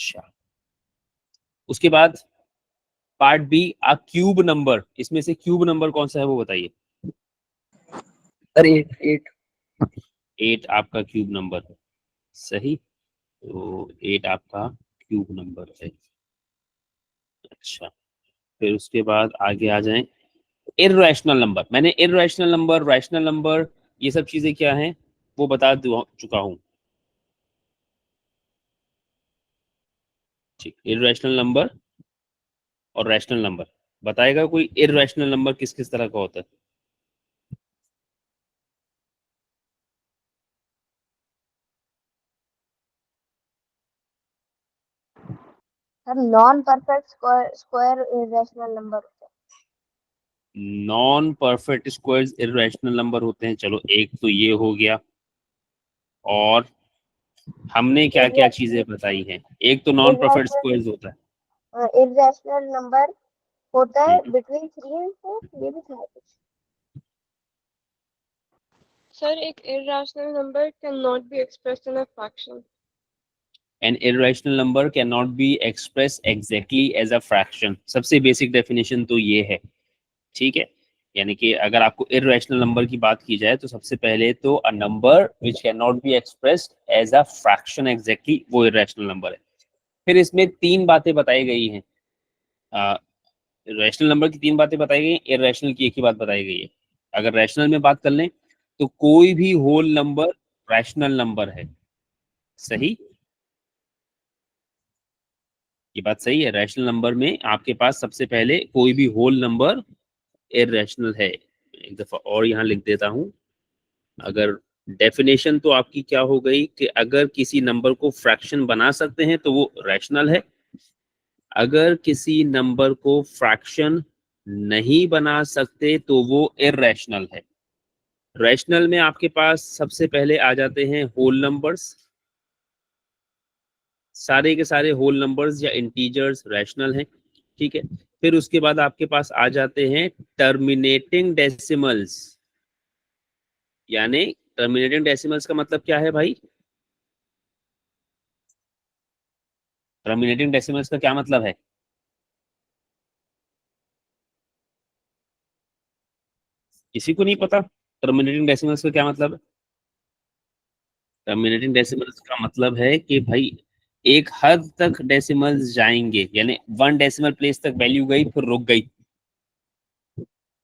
अच्छा, उसके बाद part B, a cube number, इसमें से क्यूब नंबर कौन सा है वो बताइए। सर 8। 8 आपका क्यूब नंबर है, सही। तो 8 आपका क्यूब नंबर है। अच्छा, फिर उसके बाद आगे आ जाएं, इर्रेशनल नंबर। मैंने इर्रेशनल नंबर, रैशनल नंबर, ये सब चीजें क्या हैं वो बता चुका हूं। ठीक, इर्रेशनल नंबर और रैशनल नंबर। बताएगा कोई इर्रेशनल नंबर किस किस तरह का होता है? Sir non perfect square irrational number होता non perfect squares irrational number होते हैं। चलो, एक तो ये हो गया, और हमने क्या क्या चीजें बताई हैं? एक तो नॉन परफेक्ट स्क्वायर्स होता है। है। इरेशनल नंबर होता है हम्म, बिटवीन 3 and 4, ये भी था कुछ। Sir, एक irrational number cannot be expressed in a fraction. An irrational number cannot be expressed exactly as a fraction। सबसे बेसिक डेफिनेशन तो ये है, ठीक है। यानी कि अगर आपको इर्रेशनल नंबर की बात की जाए तो सबसे पहले तो a number which can not be expressed as a fraction exactly, वो इर्रेशनल नंबर है। फिर इसमें तीन बातें बताई गई हैं। रैशनल नंबर की तीन बातें बताई गई, इर्रेशनल की एक ही बात बताई गई है। अगर रैशनल में बात कर लें तो कोई भी होल नंबर रैशनल नंबर है, सही। ये बात सही है। रैशनल नंबर में आपके पास सबसे पहले कोई भी होल नंबर इर्रेशनल है। एक दफा और यहाँ लिख देता हूं। अगर डेफिनेशन तो आपकी क्या हो गई कि अगर किसी नंबर को फ्रैक्शन बना सकते हैं तो वो रैशनल है, अगर किसी नंबर को फ्रैक्शन नहीं बना सकते तो वो इर्रेशनल है। रैशनल में आपके पास सबसे पहले आ जाते हैं होल नंबर्स। सारे के सारे होल नंबर्स या इंटीजर्स रैशनल हैं, ठीक है। फिर उसके बाद आपके पास आ जाते हैं टर्मिनेटिंग डेसिमल्स। यानी टर्मिनेटिंग डेसिमल्स का मतलब क्या है भाई? टर्मिनेटिंग डेसिमल्स का क्या मतलब है? किसी को नहीं पता टर्मिनेटिंग डेसिमल्स का क्या मतलब है? टर्मिनेटिंग डेसिमल्स का मतलब है कि भाई एक हद तक डेसिमल्स जाएंगे, यानी 1 डेसिमल प्लेस तक वैल्यू गई फिर रुक गई,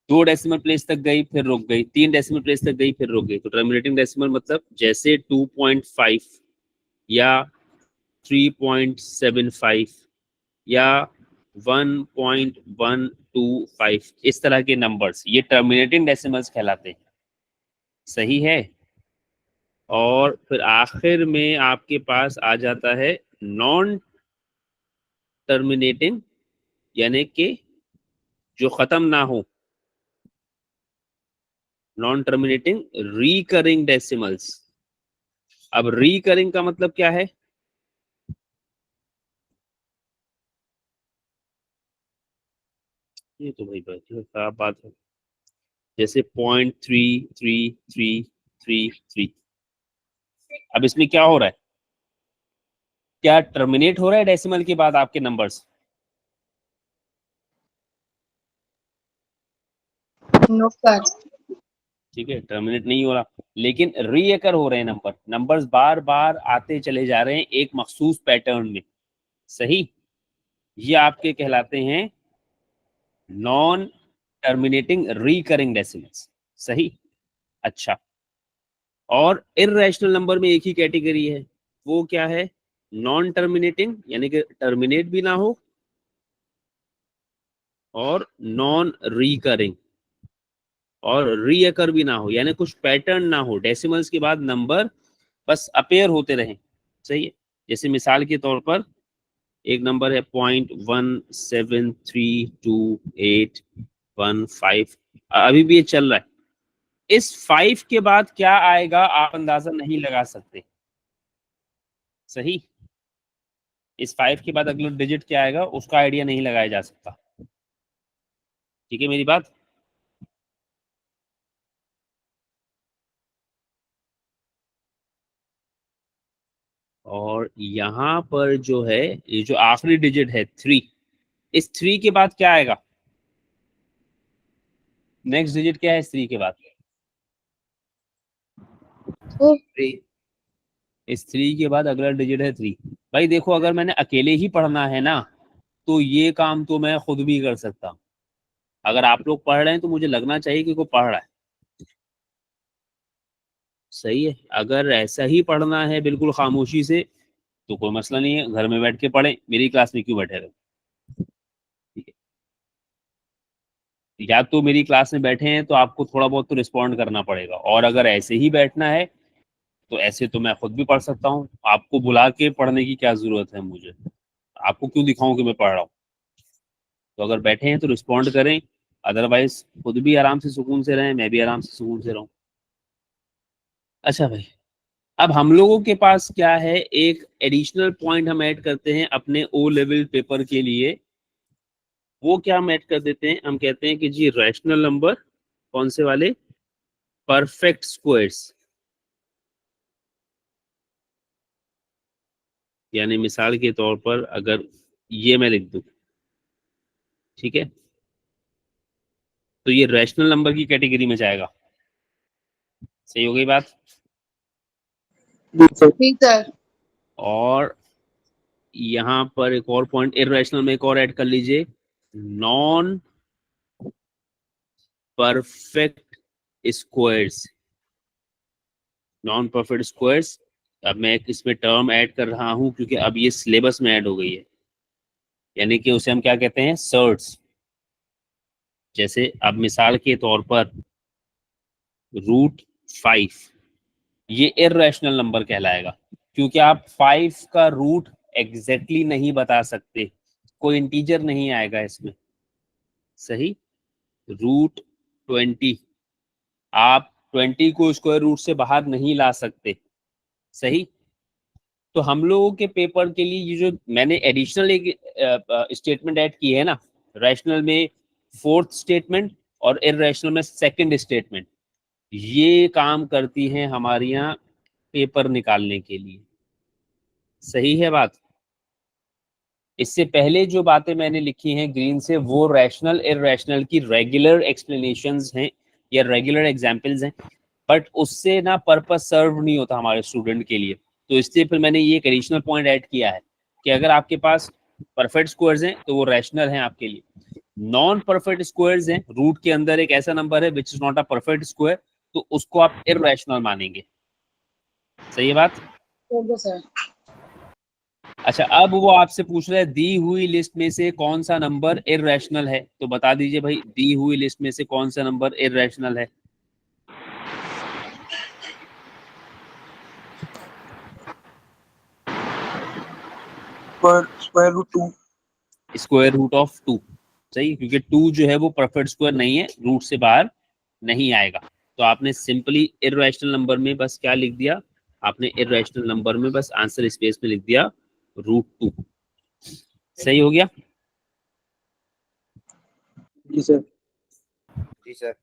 2 डेसिमल प्लेस तक गई फिर रुक गई, 3 डेसिमल प्लेस तक गई फिर रुक गई। तो टर्मिनेटिंग डेसिमल मतलब जैसे 2.5 या 3.75 या 1.125, इस तरह के नंबर्स ये टर्मिनेटिंग डेसिमल्स कहलाते हैं, सही है। और फिर आखिर में आपके पास आ जाता है नॉन टर्मिनेटिंग, यानी कि जो खत्म ना हो, नॉन टर्मिनेटिंग रिकरिंग डेसिमल्स। अब रिकरिंग का मतलब क्या है? ये तो भाई बहुत खराब बात है। जैसे 0.3333। अब इसमें क्या हो रहा है? क्या टर्मिनेट हो रहा है डेसिमल के बाद आपके नंबर्स? No sir. ठीक है, टर्मिनेट नहीं हो रहा, लेकिन रीअकर हो रहे हैं नंबर्स बार बार आते चले जा रहे हैं एक मखसूस पैटर्न में, सही। ये आपके कहलाते हैं नॉन टर्मिनेटिंग रिकरिंग डेसिमल्स, सही। अच्छा, और इर्रेशनल नंबर में एक ही कैटेगरी है, वो क्या है? नॉन टर्मिनेटिंग, यानी कि टर्मिनेट भी ना हो, और नॉन रिकरिंग, और रीअकर भी ना हो, यानी कुछ पैटर्न ना हो, डेसिमल्स के बाद नंबर बस अपेयर होते रहें, सही है। जैसे मिसाल के तौर पर एक नंबर है 0.1732815, अभी भी ये चल रहा है। इस 5 के बाद क्या आएगा आप अंदाजा नहीं लगा सकते, सही। इस 5 के बाद अगला डिजिट क्या आएगा उसका आइडिया नहीं लगाया जा सकता, ठीक है मेरी बात। और यहाँ पर जो है ये जो आखिरी डिजिट है 3, इस 3 के बाद क्या आएगा? नेक्स्ट डिजिट क्या है इस 3 के बाद? 3। इस 3 के बाद अगला डिजिट है 3। भाई देखो, अगर मैंने अकेले ही पढ़ना है ना तो ये काम तो मैं खुद भी कर सकता हूँ। अगर आप लोग पढ़ रहे हैं तो मुझे लगना चाहिए कि कोई पढ़ रहा है। सही है। अगर ऐसा ही पढ़ना है बिल्कुल खामोशी से तो कोई मसला नहीं है, घर में बैठ के पढ़ें, मेरी क्लास में क्यों बैठे रहे? ठीक है, या तो मेरी क्लास में बैठे हैं तो आपको थोड़ा बहुत तो रिस्पॉन्ड करना पड़ेगा, और अगर ऐसे ही बैठना है तो ऐसे तो मैं खुद भी पढ़ सकता हूँ। आपको बुला के पढ़ने की क्या जरूरत है? मुझे आपको क्यों दिखाऊं कि मैं पढ़ रहा हूँ? तो अगर बैठे हैं तो रिस्पॉन्ड करें, अदरवाइज खुद भी आराम से सुकून से रहें, मैं भी आराम से सुकून से रहूं। अच्छा भाई, अब हम लोगों के पास क्या है, एक एडिशनल पॉइंट हम ऐड करते हैं अपने ओ लेवल पेपर के लिए। वो क्या हम ऐड कर देते हैं, हम कहते हैं कि जी रैशनल नंबर, कौन से वाले? Perfect squares. यानी मिसाल के तौर पर अगर ये मैं लिख दूं, ठीक है, तो ये रैशनल नंबर की कैटेगरी में जाएगा। सही हो गई बात? ठीक सर। और यहाँ पर एक और पॉइंट इररेशनल में एक और ऐड कर लीजिए, non perfect squares. Non perfect squares, अब मैं एक इसमें टर्म ऐड कर रहा हूं क्योंकि अब ये सिलेबस में ऐड हो गई है, यानी कि उसे हम क्या कहते हैं, सर्ट्स। जैसे अब मिसाल के तौर पर √5, ये इररेशनल नंबर कहलाएगा क्योंकि आप 5 का रूट एग्जैक्टली नहीं बता सकते, कोई इंटीजर नहीं आएगा इसमें। सही। √20, आप 20 को स्क्वायर रूट से बाहर नहीं ला सकते। सही। तो हम लोगों के पेपर के लिए ये जो मैंने एडिशनल एक स्टेटमेंट ऐड की है ना, रैशनल में 4th स्टेटमेंट और इररेशनल में 2nd स्टेटमेंट, ये काम करती हैं हमारे यहाँ पेपर निकालने के लिए। सही है बात? इससे पहले जो बातें मैंने लिखी हैं ग्रीन से, वो रैशनल इररेशनल की रेगुलर एक्सप्लेनेशंस हैं या रेगुलर एग्जांपल्स हैं, बट उससे ना पर्पस सर्व नहीं होता हमारे स्टूडेंट के लिए। तो इसलिए फिर मैंने ये एक एडिशनल पॉइंट ऐड किया है कि अगर आपके पास परफेक्ट स्क्वायर्स हैं तो वो रैशनल हैं आपके लिए, नॉन परफेक्ट स्क्वायर्स हैं, रूट के अंदर एक ऐसा नंबर है which is not a perfect square, तो उसको आप इररेशनल मानेंगे। सही है बात? सर। अच्छा, अब वो आपसे पूछ रहा है दी हुई लिस्ट में से कौन सा नंबर इररेशनल है, तो बता दीजिए भाई, दी हुई लिस्ट में से कौन सा नंबर इररेशनल है? Square root 2। Square root of 2। सही, क्योंकि 2 जो है वो परफेक्ट स्क्वायर नहीं है, रूट से बाहर नहीं आएगा। तो आपने सिंपली इररेशनल नंबर में बस क्या लिख दिया, आपने इररेशनल नंबर में बस आंसर स्पेस में लिख दिया √2। सही हो गया? जी सर। जी सर।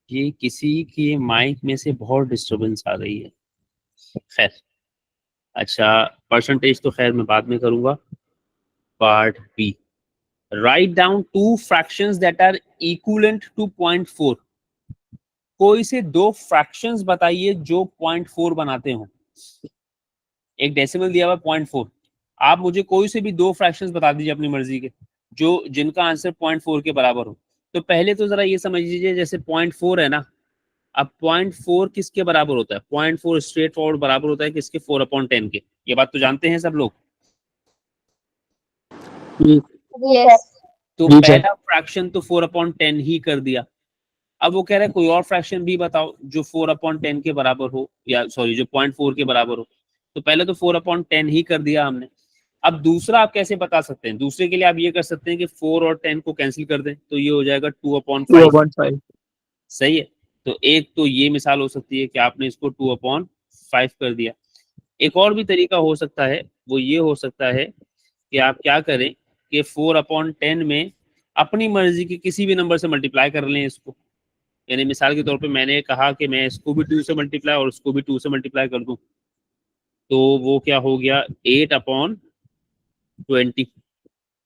ये किसी के माइक में से बहुत डिस्टरबेंस आ रही है। खैर, अच्छा परसेंटेज तो खैर मैं बाद में करूंगा। Part B, write down 2 fractions that are equivalent to 0.4। कोई से 2 फ्रैक्शंस बताइए जो 0.4 बनाते हो। एक डेसिमल दिया हुआ 0.4, आप मुझे कोई से भी 2 फ्रैक्शंस बता दीजिए अपनी मर्जी के, जो जिनका आंसर 0.4 के बराबर हो। तो पहले तो जरा ये समझ लीजिए, जैसे 0.4 है ना, अब 0.4 किसके बराबर होता है? 0.4 स्ट्रेट फॉरवर्ड बराबर होता है किसके? 4/10 के। ये बात तो जानते हैं सब लोग। यस। तो जी सर। पहला फ्रैक्शन तो 4/10 ही कर दिया। अब वो कह रहा है कोई और फ्रैक्शन भी बताओ जो 4/10 के बराबर हो, या सॉरी जो 0.4 के बराबर हो। तो पहले तो 4/10 ही कर दिया हमने। अब दूसरा आप कैसे बता सकते हैं? दूसरे के लिए आप ये कर सकते हैं कि 4 और 10 को कैंसिल कर दें, तो ये हो जाएगा 2/5। 2/5। सही है। तो एक तो ये मिसाल हो सकती है कि आपने इसको 2/5 कर दिया। एक और भी तरीका हो सकता है, वो ये हो सकता है कि आप क्या करें कि 4/10 में अपनी मर्जी के किसी भी नंबर से मल्टीप्लाई कर लें इसको। यानी मिसाल के तौर पे मैंने कहा कि मैं इसको भी 2 से मल्टीप्लाई और इसको भी 2 से मल्टीप्लाई कर दूं, तो वो क्या हो गया 8/20।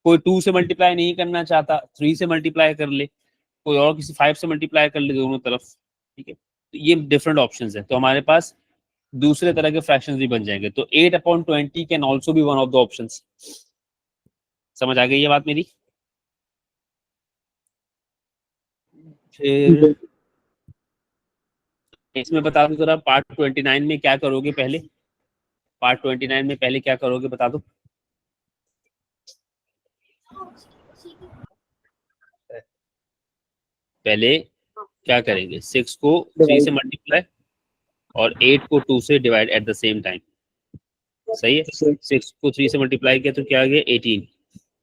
कोई 2 से मल्टीप्लाई नहीं करना चाहता, 3 से मल्टीप्लाई कर ले, कोई और किसी 5 से मल्टीप्लाई कर ले दोनों तरफ, ठीक है। तो ये डिफरेंट ऑप्शंस है, तो हमारे पास दूसरे तरह के फ्रैक्शंस भी बन जाएंगे। तो 8/20 can also be one of the options. समझ आ गई ये बात मेरी? फिर इसमें बता दो जरा, पार्ट 29 में क्या करोगे पहले? पार्ट 29 में पहले क्या करोगे बता दो। पहले क्या करेंगे, 6 को 3 से मल्टीप्लाई और 8 को 2 से divide at the same time. सही है। 6 को 3 से मल्टीप्लाई किया तो क्या आ गया 18,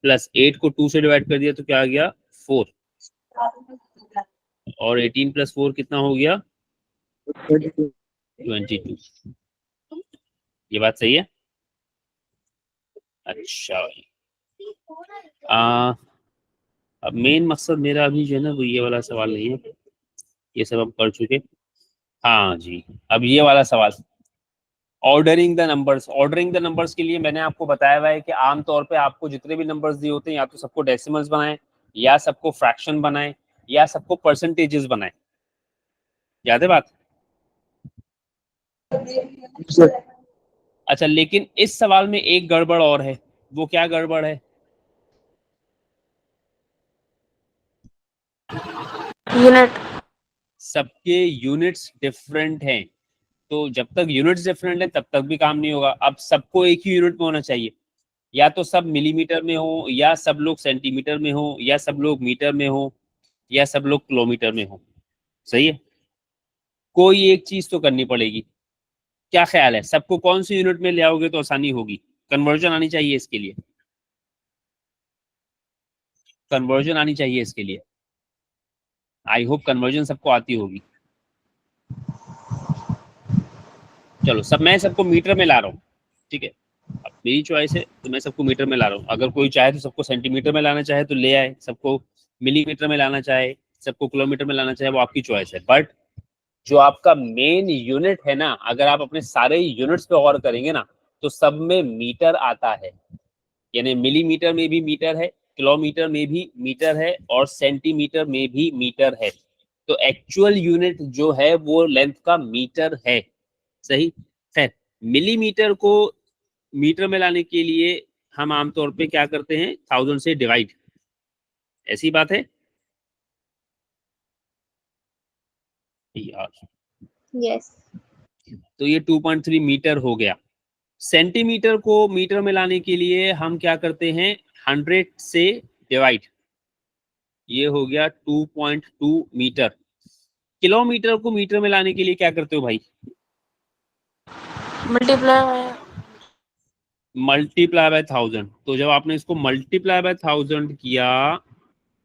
प्लस 8 को 2 से डिवाइड कर दिया तो क्या आ गया 4, और 18 प्लस 4 कितना हो गया 22। ये बात सही है? अच्छा भाई, अब मेन मकसद मेरा अभी जो है ना वो ये वाला सवाल नहीं है, ये सब हम कर चुके। हाँ जी, अब ये वाला सवाल, ordering the numbers. Ordering the numbers के लिए मैंने आपको बताया हुआ है कि आमतौर पे आपको जितने भी नंबर्स दिए होते हैं या तो सबको डेसिमल्स बनाएं, या सबको फ्रैक्शन बनाएं, या सबको परसेंटेजेस बनाएं। याद है बात? अच्छा, लेकिन इस सवाल में एक गड़बड़ और है। वो क्या गड़बड़ है? यूनिट। सबके यूनिट्स डिफरेंट हैं, तो जब तक यूनिट्स डिफरेंट है तब तक भी काम नहीं होगा। अब सबको एक ही यूनिट में होना चाहिए, या तो सब मिलीमीटर में हो, या सब लोग सेंटीमीटर में हो, या सब लोग मीटर में हो, या सब लोग किलोमीटर में हो। सही है, कोई एक चीज तो करनी पड़ेगी। क्या ख्याल है, सबको कौन सी यूनिट में ले आओगे तो आसानी होगी? कन्वर्जन आनी चाहिए इसके लिए, कन्वर्जन आनी चाहिए इसके लिए। आई होप कन्वर्जन सबको आती होगी। चलो, मैं सबको मीटर में ला रहा हूँ, ठीक है। अब मेरी चॉइस है तो मैं सबको मीटर में ला रहा हूँ। अगर कोई चाहे तो सबको सेंटीमीटर में लाना चाहे तो ले आए, सबको मिलीमीटर में लाना चाहे, सबको किलोमीटर में लाना चाहे, वो आपकी चॉइस है। बट जो आपका मेन यूनिट है ना, अगर आप अपने सारे यूनिट्स पे गौर करेंगे ना, तो सब में मीटर आता है। यानी मिलीमीटर में भी मीटर है, किलोमीटर में भी मीटर है, और सेंटीमीटर में भी मीटर है। तो एक्चुअल यूनिट जो है वो लेंथ का मीटर है। सही। खैर, मिलीमीटर को मीटर में लाने के लिए हम आमतौर पे क्या करते हैं, 1000 से डिवाइड। ऐसी बात है यार। Yes. तो ये 2.3 मीटर हो गया। सेंटीमीटर को मीटर में लाने के लिए हम क्या करते हैं, 100 से डिवाइड। ये हो गया 2.2 मीटर। किलोमीटर को मीटर में लाने के लिए क्या करते हो भाई? Multiply by 1000। तो जब आपने इसको मल्टीप्लाई बाय 1000 किया,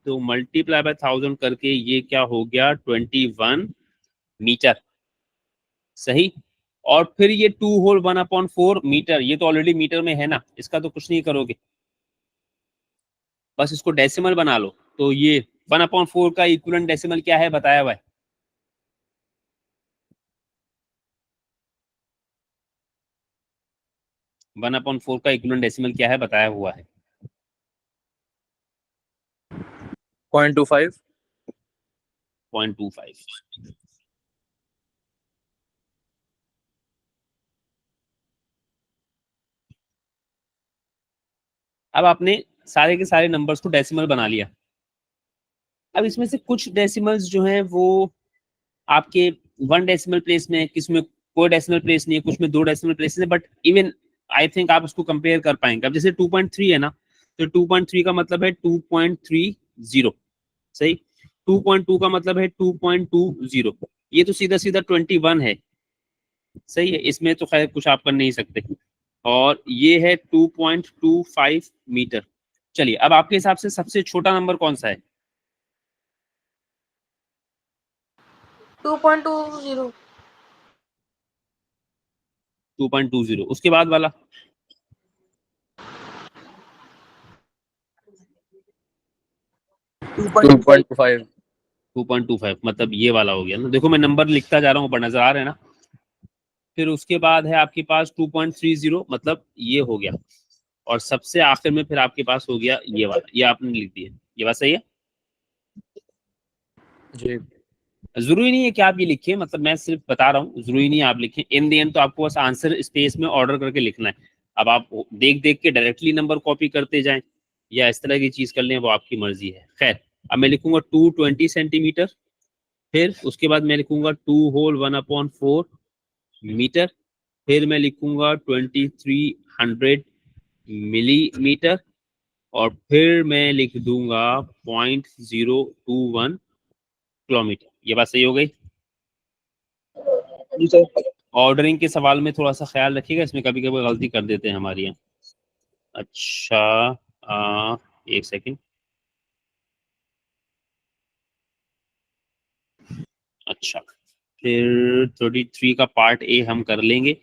तो मल्टीप्लाई बाय 1000 करके ये क्या हो गया 21 मीटर। सही। और फिर ये 2 होल 1/4 मीटर, ये तो ऑलरेडी मीटर में है ना, इसका तो कुछ नहीं करोगे, बस इसको डेसिमल बना लो। तो ये 1/4 का इक्विवेलेंट डेसिमल क्या है बताया हुआ है? 1/4 का इक्विवेलेंट डेसिमल क्या है बताया हुआ है? 0.25। 0.25। अब आपने सारे के सारे नंबर्स को डेसिमल बना लिया। अब इसमें से कुछ डेसिमल्स जो हैं वो आपके 1 डेसिमल प्लेस में है, किस में कोई डेसिमल प्लेस नहीं है, कुछ में 2 डेसिमल प्लेस है, बट इवन आई थिंक आप उसको कंपेयर कर पाएंगे। अब जैसे 2.3 है ना, तो 2.3 का मतलब है 2.30। सही। 2.2 का मतलब है 2.20। ये तो सीधा सीधा 21 है। सही है, इसमें तो खैर कुछ आप कर नहीं सकते। और ये है 2.25 मीटर। चलिए, अब आपके हिसाब से सबसे छोटा नंबर कौन सा है? 2.20। 2.20। उसके बाद वाला 2.25। 2.25 मतलब ये वाला हो गया ना, देखो मैं नंबर लिखता जा रहा हूँ, ऊपर नजर आ रहे हैं ना। फिर उसके बाद है आपके पास 2.30 मतलब ये हो गया, और सबसे आखिर में फिर आपके पास हो गया ये वाला, ये आपने लिख दिया। ये बात सही है? जी जरूरी नहीं है कि आप ये लिखिए, मतलब मैं सिर्फ बता रहा हूँ, जरूरी नहीं है आप लिखें। इन द एंड तो आपको बस आंसर स्पेस में ऑर्डर करके लिखना है। अब आप देख देख के डायरेक्टली नंबर कॉपी करते जाएं या इस तरह की चीज कर लें, वो आपकी मर्जी है। खैर, अब मैं लिखूंगा 220 सेंटीमीटर, फिर उसके बाद मैं लिखूंगा 2 होल 1/4 मीटर, फिर मैं लिखूंगा 2300 मिलीमीटर, और फिर मैं लिख दूंगा 0.021 किलोमीटर। ये बात सही हो गई? जी सर। ऑर्डरिंग के सवाल में थोड़ा सा ख्याल रखिएगा, इसमें कभी कभी गलती कर देते हैं हमारी यहाँ। अच्छा, एक सेकंड। अच्छा, फिर 33 का पार्ट ए हम कर लेंगे।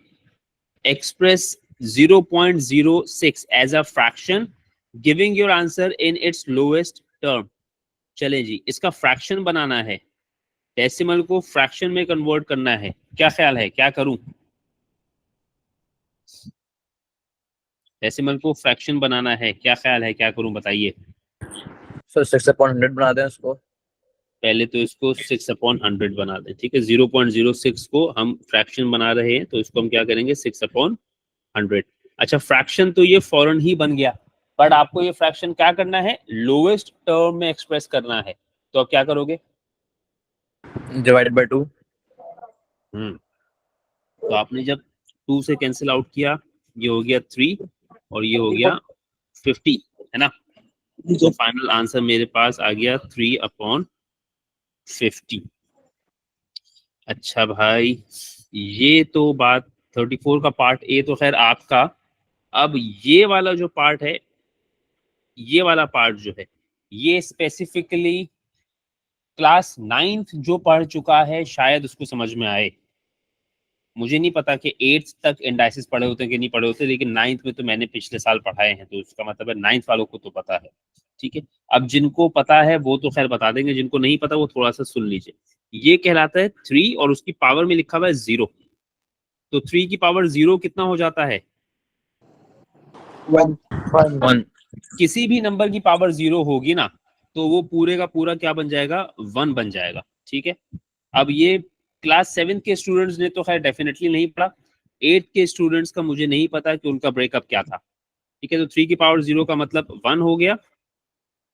Express 0.06 as a fraction giving your answer in its lowest term. चले जी, इसका फ्रैक्शन बनाना है, डेसिमल को फ्रैक्शन में कन्वर्ट करना है। क्या ख्याल है, क्या करूं? डेसिमल को फ्रैक्शन बनाना है, क्या ख्याल है, क्या करूं, बताइए। सर 6/100 बना दें इसको। पहले तो इसको 6/100 बना दें, ठीक है। 0.06 को हम फ्रैक्शन बना रहे हैं, तो इसको हम क्या करेंगे, 6/100। अच्छा, फ्रैक्शन तो ये फौरन ही बन गया, बट आपको ये फ्रैक्शन क्या करना है, लोएस्ट टर्म में एक्सप्रेस करना है। तो अब क्या करोगे? Divided by 2। तो आपने जब 2 से कैंसिल आउट किया, ये हो गया 3 और ये हो गया 50, है ना। तो फाइनल आंसर मेरे पास आ गया 3/50। अच्छा भाई, ये तो बात 34 का पार्ट ए तो खैर आपका। अब ये वाला जो पार्ट है, ये वाला पार्ट जो है, ये स्पेसिफिकली क्लास 9th जो पढ़ चुका है शायद उसको समझ में आए। मुझे नहीं पता कि 8th तक इंडाइसिस पढ़े होते हैं कि नहीं पढ़े होते, लेकिन 9th में तो मैंने पिछले साल पढ़ाए हैं, तो उसका मतलब है 9th वालों को तो पता है। ठीक है, अब जिनको पता है वो तो खैर बता देंगे, जिनको नहीं पता वो थोड़ा सा सुन लीजिए। ये कहलाता है 3 और उसकी पावर में लिखा हुआ है 0। तो 3 की पावर 0 कितना हो जाता है? 1 किसी भी नंबर की पावर 0 होगी ना, तो वो पूरे का पूरा क्या बन जाएगा, 1 बन जाएगा। ठीक है, अब ये क्लास 7 के स्टूडेंट्स ने तो खैर डेफिनेटली नहीं पढ़ा, 8 के स्टूडेंट्स का मुझे नहीं पता कि उनका ब्रेकअप क्या था। ठीक है, तो 3 की पावर 0 का मतलब 1 हो गया,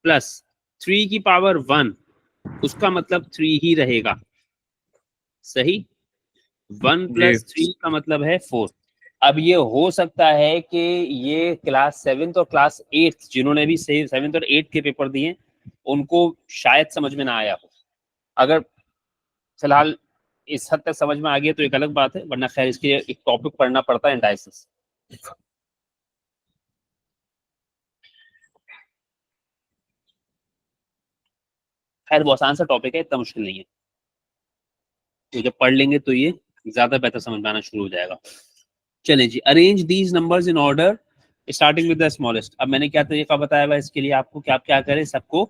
प्लस 3 की पावर 1 उसका मतलब 3 ही रहेगा। सही, 1 जी प्लस 3 का मतलब है 4। अब ये हो सकता है कि ये क्लास 7 और क्लास 8 जिन्होंने भी 7 और 8 के पेपर दिए उनको शायद समझ में ना आया हो। अगर फिलहाल इस हद तक समझ में आ गया तो एक अलग बात है, वरना खैर इसके लिए एक टॉपिक पढ़ना पड़ता है, एंडाइसिस। खैर बहुत आसान सा टॉपिक है, इतना मुश्किल नहीं है, तो जब पढ़ लेंगे तो ये ज्यादा बेहतर समझ में आना शुरू हो जाएगा। चलें जी, arrange these numbers in order starting with the smallest. अब मैंने क्या तरीका बताया हुआ इसके लिए आपको कि आप क्या करें, सबको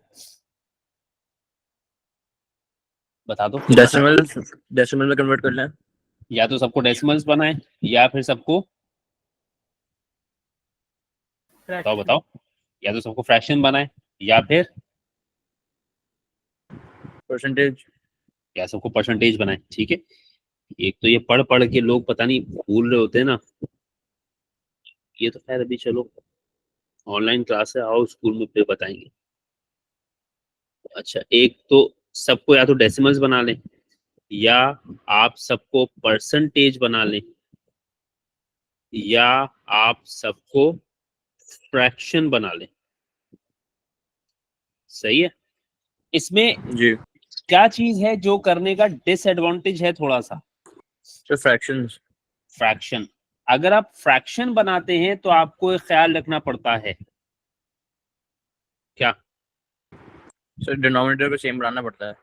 बता दो। डेसिमल में कन्वर्ट कर लें। या तो सबको डेसिमल्स बनाएं, या फिर सबको बताओ बताओ, या तो सबको फ्रैक्शन बनाएं, या फिर परसेंटेज। या सबको परसेंटेज बनाएं। ठीक है, एक तो ये पढ़ पढ़ के लोग पता नहीं भूल रहे होते हैं ना, ये तो खैर अभी चलो ऑनलाइन क्लास है, आओ स्कूल में फिर बताएंगे। अच्छा, एक तो सबको या तो डेसिमल्स बना लें, या आप सबको परसेंटेज बना लें, या आप सबको फ्रैक्शन बना लें। सही है, इसमें जी क्या चीज है जो करने का डिसएडवांटेज है थोड़ा सा, सर फ्रैक्शंस। फ्रैक्शन। अगर आप फ्रैक्शन बनाते हैं तो आपको एक ख्याल रखना पड़ता है, क्या? सर डिनोमिनेटर को सेम बनाना पड़ता है।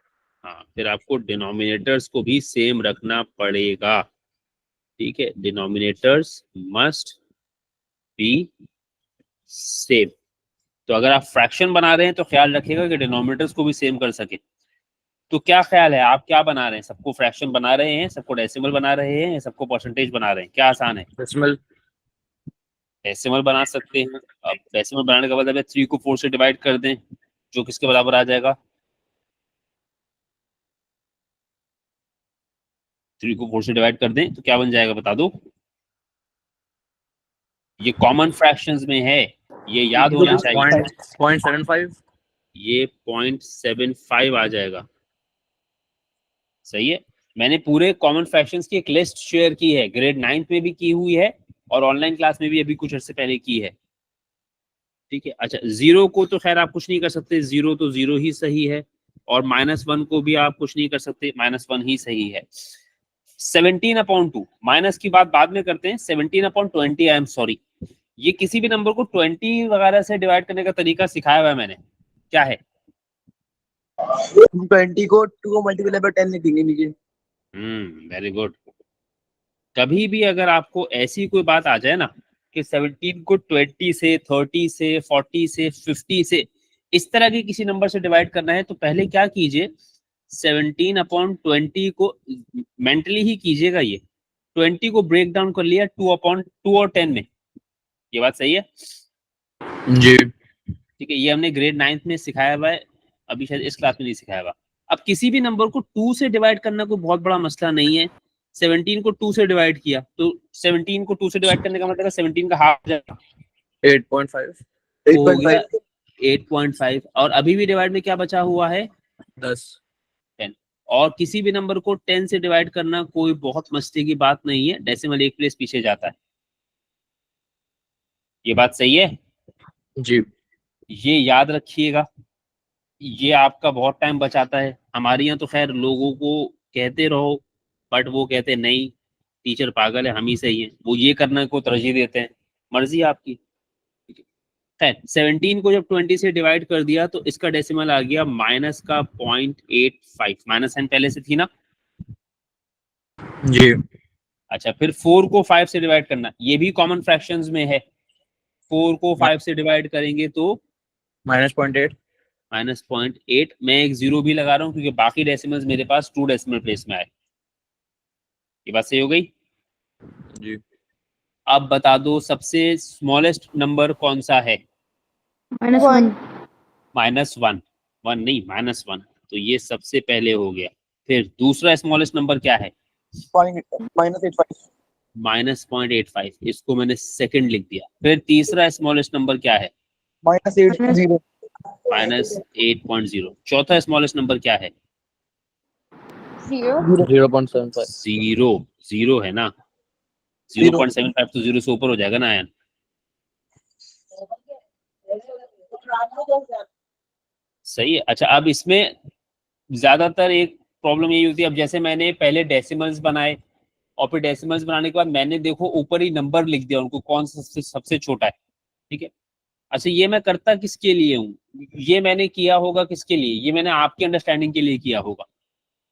हाँ, फिर आपको डिनोमिनेटर्स को भी सेम रखना पड़ेगा। ठीक है, डिनोमिनेटर्स मस्ट बी सेम। तो अगर आप फ्रैक्शन बना रहे हैं तो ख्याल रखिएगा कि डिनोमिनेटर्स को भी सेम कर सके। तो क्या ख्याल है, आप क्या बना रहे हैं? सबको फ्रैक्शन बना रहे हैं, सबको डेसिमल बना रहे हैं, सबको परसेंटेज बना रहे हैं? क्या आसान है? डेसिमल। डेसिमल बना सकते हैं। अब डेसिमल बनाने का मतलब है 3 को 4 से डिवाइड कर दें, जो किसके बराबर आ जाएगा? 3 को 4 से डिवाइड कर दें तो क्या बन जाएगा, बता दो। ये कॉमन फ्रैक्शंस में है, ये याद होना चाहिए। 0.75। ये 0.75 आ जाएगा। सही है। मैंने पूरे कॉमन फ्रैक्शंस की एक लिस्ट शेयर की है, ग्रेड 9th में भी की हुई है और ऑनलाइन क्लास में भी अभी कुछ अर्से पहले की है। ठीक है। अच्छा, जीरो को तो खैर आप कुछ नहीं कर सकते, जीरो तो जीरो ही सही है, और -1 को भी आप कुछ नहीं कर सकते, -1 ही सही है। 17/2, माइनस की बात बाद में करते हैं। 17/20, आई एम सॉरी, ये किसी भी नंबर को 20 वगैरह से डिवाइड करने का तरीका सिखाया हुआ है मैंने। क्या है? 20 को 2 को मल्टीप्लाई बाय 10 लिख देंगे नीचे। Very good. कभी भी अगर आपको ऐसी कोई बात आ जाए ना कि 17 को 20 से, 30 से, 40 से, 50 से, इस तरह के किसी नंबर से डिवाइड करना है, तो पहले क्या कीजिए, 17/20 को मेंटली ही कीजिएगा। ये 20 को ब्रेक डाउन कर लिया 2/2 और 10 में। ये बात सही है? जी। ठीक है, ये हमने ग्रेड 9th में सिखाया हुआ है, अभी शायद इस क्लास में नहीं सिखाया हुआ। अब किसी भी नंबर को 2 से डिवाइड करना कोई बहुत बड़ा मसला नहीं है। 17 को 2 से डिवाइड किया तो 17 को 2 से डिवाइड करने का मतलब है 17 का हाफ 8.5। हो गया 8.5, और अभी भी डिवाइड में क्या बचा हुआ है? 10। 10। और किसी भी नंबर को 10 से डिवाइड करना कोई बहुत मस्ती की बात नहीं है, डेसिमल एक प्लेस पीछे जाता है। ये बात सही है? जी। ये याद रखिएगा, ये आपका बहुत टाइम बचाता है। हमारे यहाँ तो खैर लोगों को कहते रहो, बट वो कहते नहीं, टीचर पागल है, हम ही सही है, वो ये करने को तरजीह देते हैं। मर्जी आपकी। खैर 17 को जब 20 से डिवाइड कर दिया तो इसका डेसिमल आ गया माइनस का 0.85, माइनस n पहले से थी ना। जी। अच्छा, फिर 4 को 5 से डिवाइड करना, ये भी कॉमन फ्रैक्शंस में है। 4 को 5 से डिवाइड करेंगे तो -0.8। -0.8। मैं एक जीरो भी लगा रहा हूँ क्योंकि बाकी डेसिमल्स मेरे पास 2 डेसिमल प्लेस में आए। ये बात सही हो गई? जी। अब बता दो सबसे स्मॉलेस्ट नंबर कौन सा है? -1. -1। 1 नहीं, -1, तो ये सबसे पहले हो गया। फिर दूसरा स्मॉलेस्ट नंबर क्या है? -85। -0.85, इसको मैंने सेकंड लिख दिया। फिर तीसरा स्मॉलेस्ट नंबर क्या है? -8.0। -8.0। चौथा स्मॉलेस्ट नंबर क्या है? 0. 0.75। जीरो। जीरो है ना? 0.75 तो जीरो से ऊपर हो जाएगा ना आयन। सही है। अच्छा, अब इसमें ज्यादातर एक प्रॉब्लम यही होती है, अब जैसे मैंने पहले डेसिमल्स बनाए और फिर डेसिमल्स बनाने के बाद मैंने देखो ऊपर ही नंबर लिख दिया उनको, कौन सा सबसे छोटा है। ठीक है। अच्छा, ये मैं करता किसके लिए हूँ? ये मैंने किया होगा किसके लिए? ये मैंने आपकी अंडरस्टैंडिंग के लिए किया होगा।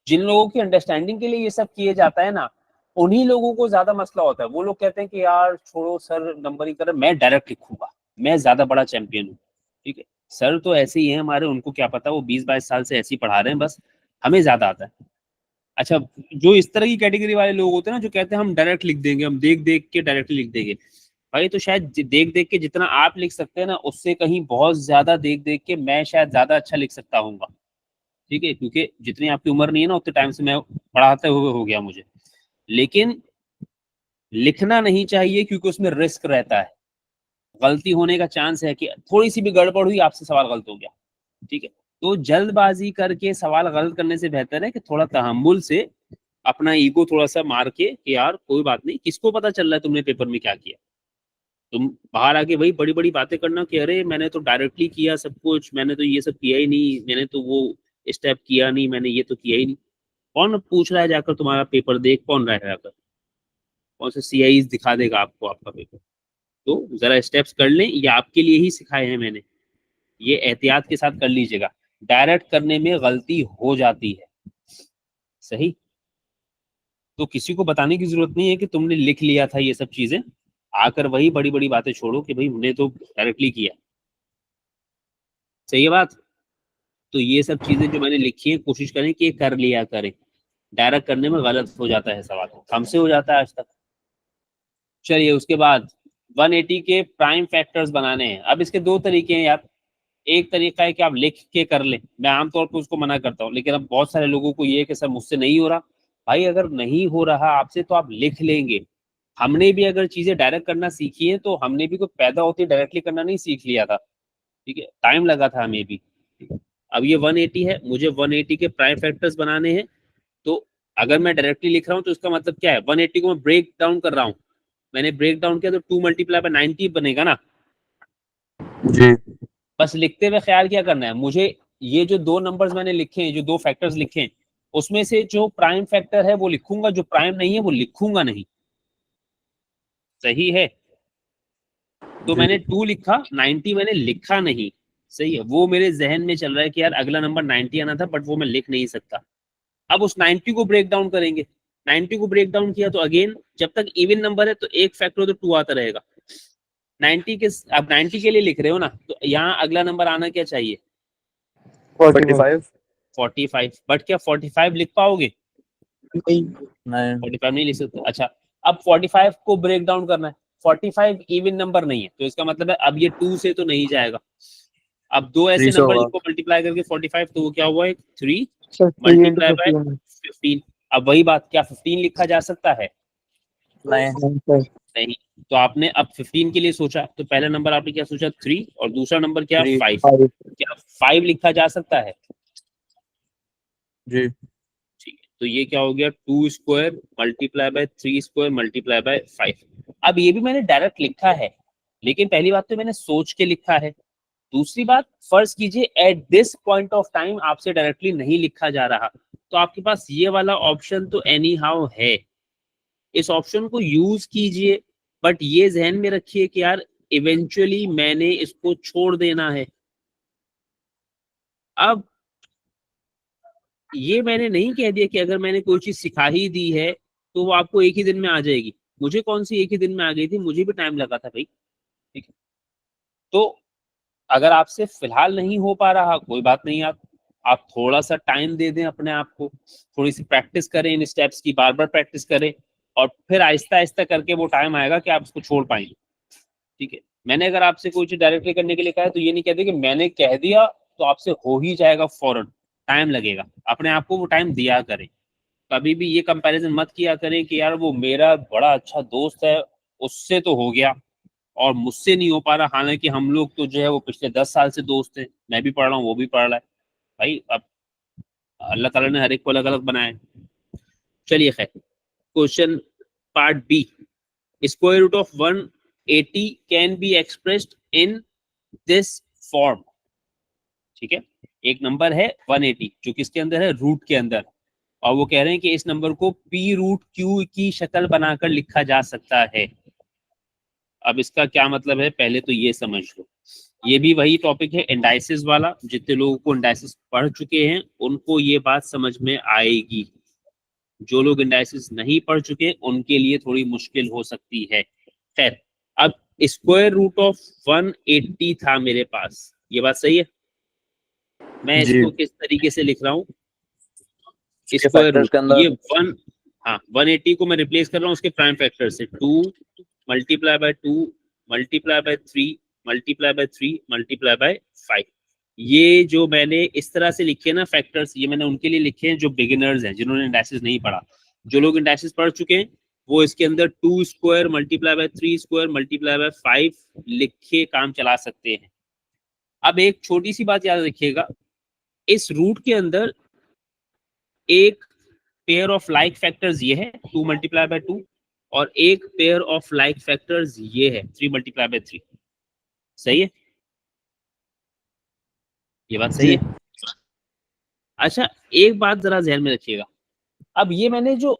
जिन लोगों की अंडरस्टैंडिंग के लिए ये सब किए जाता है ना, उन्हीं लोगों को ज्यादा मसला होता है। वो लोग कहते हैं कि यार छोड़ो सर, नंबर ही कर, मैं डायरेक्ट लिखूंगा, मैं ज्यादा बड़ा चैंपियन हूँ। ठीक है, सर तो ऐसे ही है हमारे, उनको क्या पता, वो 20-22 साल से ऐसे ही पढ़ा रहे हैं, बस हमें ज्यादा आता है। अच्छा, जो इस तरह की कैटेगरी वाले लोग होते हैं ना, जो कहते हैं हम डायरेक्ट लिख देंगे, हम देख देख के डायरेक्टली लिख देंगे, भाई तो शायद देख देख के जितना आप लिख सकते हैं ना, उससे कहीं बहुत ज्यादा देख देख के मैं शायद ज्यादा अच्छा लिख सकता हूँ। ठीक है, क्योंकि जितनी आपकी उम्र नहीं है ना, उतने टाइम से मैं पढ़ाते हुए हो गया मुझे। लेकिन लिखना नहीं चाहिए क्योंकि उसमें रिस्क रहता है, गलती होने का चांस है कि थोड़ी सी भी गड़बड़ हुई, आपसे सवाल गलत हो गया। ठीक है, तो जल्दबाजी करके सवाल गलत करने से बेहतर है कि थोड़ा तहम्मुल से अपना ईगो थोड़ा सा मार के कि यार कोई बात नहीं, किसको पता चल रहा है तुमने पेपर में क्या किया। तुम बाहर आके वही बड़ी बड़ी बातें करना कि अरे मैंने तो डायरेक्टली किया सब कुछ, मैंने तो ये सब किया ही नहीं, मैंने तो वो स्टेप किया नहीं, मैंने ये तो किया ही नहीं। कौन पूछ रहा है जाकर तुम्हारा पेपर? देख कौन रहा है जाकर? कौन से CIs दिखा देगा आपको आपका पेपर? तो जरा स्टेप्स कर लें, ये आपके लिए ही सिखाए हैं मैंने, ये एहतियात के साथ कर लीजिएगा। डायरेक्ट करने में गलती हो जाती है। सही। तो किसी को बताने की जरूरत नहीं है कि तुमने लिख लिया था ये सब चीजें, आकर वही बड़ी बड़ी बातें छोड़ो कि भाई हमने तो डायरेक्टली किया। सही है बात? तो ये सब चीजें जो मैंने लिखी है कोशिश करें कि ये कर लिया करें, डायरेक्ट करने में गलत हो जाता है सवाल, हमसे हो जाता है आज तक। चलिए उसके बाद 180 के प्राइम फैक्टर्स बनाने हैं। अब इसके दो तरीके हैं यार, एक तरीका है कि आप लिख के कर लें, मैं आमतौर पर उसको मना करता हूँ, लेकिन अब बहुत सारे लोगों को ये है कि सर मुझसे नहीं हो रहा। भाई अगर नहीं हो रहा आपसे तो आप लिख लेंगे। हमने भी अगर चीजें डायरेक्ट करना सीखी है तो हमने भी कोई पैदा होती डायरेक्टली करना नहीं सीख लिया था, ठीक है, टाइम लगा था हमें भी। अब ये 180 है, मुझे 180 के प्राइम फैक्टर्स बनाने हैं, तो अगर मैं डायरेक्टली लिख रहा हूँ तो इसका मतलब क्या है, 180 को मैं ब्रेक डाउन कर रहा हूँ, मैंने ब्रेक डाउन किया तो 2 मल्टीप्लाई बाय 90 बनेगा ना जी। बस लिखते हुए ख्याल क्या करना है मुझे, ये जो दो नंबर्स मैंने लिखे हैं, जो दो फैक्टर्स लिखे हैं, उसमें से जो प्राइम फैक्टर है वो लिखूंगा, जो प्राइम नहीं है वो लिखूंगा नहीं। सही है? तो मैंने 2 लिखा, 90 मैंने लिखा नहीं। सही है, वो मेरे जहन में चल रहा है कि यार अगला नंबर 90 आना था, बट वो मैं लिख नहीं सकता। अब उस 90 को ब्रेक डाउन करेंगे, 90 को ब्रेक डाउन किया तो अगेन जब तक इवन नंबर है तो एक फैक्टर तो 2 आता रहेगा। 90 के, अब 90 के लिए लिख रहे हो ना, तो यहाँ अगला नंबर आना क्या चाहिए, 45 45। बट क्या 45 लिख पाओगे? नहीं। 45 नहीं लिख सकते। अच्छा, अब 45 को ब्रेक डाउन करना है, 45 इवन नंबर नहीं है, तो इसका मतलब है अब ये 2 से तो नहीं जाएगा। अब दो ऐसे 300 नंबर होगा। जिनको मल्टीप्लाई करके 45, तो वो क्या हुआ है 3 मल्टीप्लाई बाय 15। अब वही बात, क्या 15 लिखा जा सकता है? नहीं। तो आपने अब 15 के लिए सोचा, तो पहला नंबर आपने क्या सोचा 3, और दूसरा नंबर क्या 3, 5। 5 क्या 5 लिखा जा सकता है? जी। ठीक है, तो ये क्या हो गया 2 square multiply by 3 square multiply by 5। अब ये भी मैंने डायरेक्ट लिखा है, लेकिन पहली बात तो मैंने सोच के लिखा है, दूसरी बात फर्ज कीजिए at this point of time आपसे डायरेक्टली नहीं लिखा जा रहा, तो आपके पास ये वाला ऑप्शन तो एनी हाउ है, इस ऑप्शन को यूज कीजिए, बट ये जहन में रखिए कि यार इवेंचुअली मैंने इसको छोड़ देना है। अब ये मैंने नहीं कह दिया कि अगर मैंने कोई चीज सिखा ही दी है तो वो आपको एक ही दिन में आ जाएगी। मुझे कौन सी एक ही दिन में आ गई थी, मुझे भी टाइम लगा था भाई, ठीक है। तो अगर आपसे फिलहाल नहीं हो पा रहा कोई बात नहीं, आप थोड़ा सा टाइम दे दें अपने आप को, थोड़ी सी प्रैक्टिस करें इन स्टेप्स की, बार बार प्रैक्टिस करें, और फिर आहिस्ता आहिस्ता करके वो टाइम आएगा कि आप उसको छोड़ पाएंगे, ठीक है। मैंने अगर आपसे कोई चीज डायरेक्टली करने के लिए कहा है तो ये नहीं कहते कि मैंने कह दिया तो आपसे हो ही जाएगा फौरन, टाइम लगेगा, अपने आप को वो टाइम दिया करें। कभी भी ये कंपैरिजन मत किया करें कि यार वो मेरा बड़ा अच्छा दोस्त है उससे तो हो गया और मुझसे नहीं हो पा रहा, हालांकि हम लोग तो जो है वो पिछले 10 साल से दोस्त हैं, मैं भी पढ़ रहा हूँ वो भी पढ़ रहा है। भाई अब अल्लाह ताला ने हर एक को अलग अलग बनाया है। चलिए खैर, question part B, square root of 180 can be expressed in this form. ठीक है, एक नंबर है 180 जो किसके अंदर है, रूट के अंदर, और वो कह रहे हैं कि इस नंबर को पी रूट क्यू की शक्ल बनाकर लिखा जा सकता है। अब इसका क्या मतलब है पहले तो ये समझ लो, ये भी वही टॉपिक है इंडाइसिस वाला, जितने लोगों को इंडाइसिस पढ़ चुके हैं उनको ये बात समझ में आएगी, जो लोग इंडाइसिस नहीं पढ़ चुके उनके लिए थोड़ी मुश्किल हो सकती है। खैर, अब स्क्वायर रूट ऑफ 180 था मेरे पास, ये बात सही है? मैं इसको किस तरीके से लिख रहा हूँ, स्क्वायर रूट, ये 1, हाँ 180 को मैं रिप्लेस कर रहा हूँ उसके प्राइम फैक्टर से, 2 multiply by 2 multiply by 3 multiply by 3 multiply by 5। ये जो मैंने इस तरह से लिखे ना फैक्टर्स, ये मैंने उनके लिए लिखे हैं जो बिगिनर्स हैं, जिन्होंने इंडाइसिस नहीं पढ़ा। जो लोग इंडाइसिस पढ़ चुके हैं वो इसके अंदर 2 square multiply by 3 square multiply by 5 लिख के काम चला सकते हैं। अब एक छोटी सी बात याद रखिएगा, इस रूट के अंदर एक पेयर ऑफ लाइक फैक्टर्स ये है 2 मल्टीप्लाई बाय 2, और एक पेयर ऑफ लाइक फैक्टर्स ये है 3 मल्टीप्लाई बाय 3। सही है? ये बात सही है? अच्छा, एक बात जरा ध्यान में रखिएगा, अब ये मैंने जो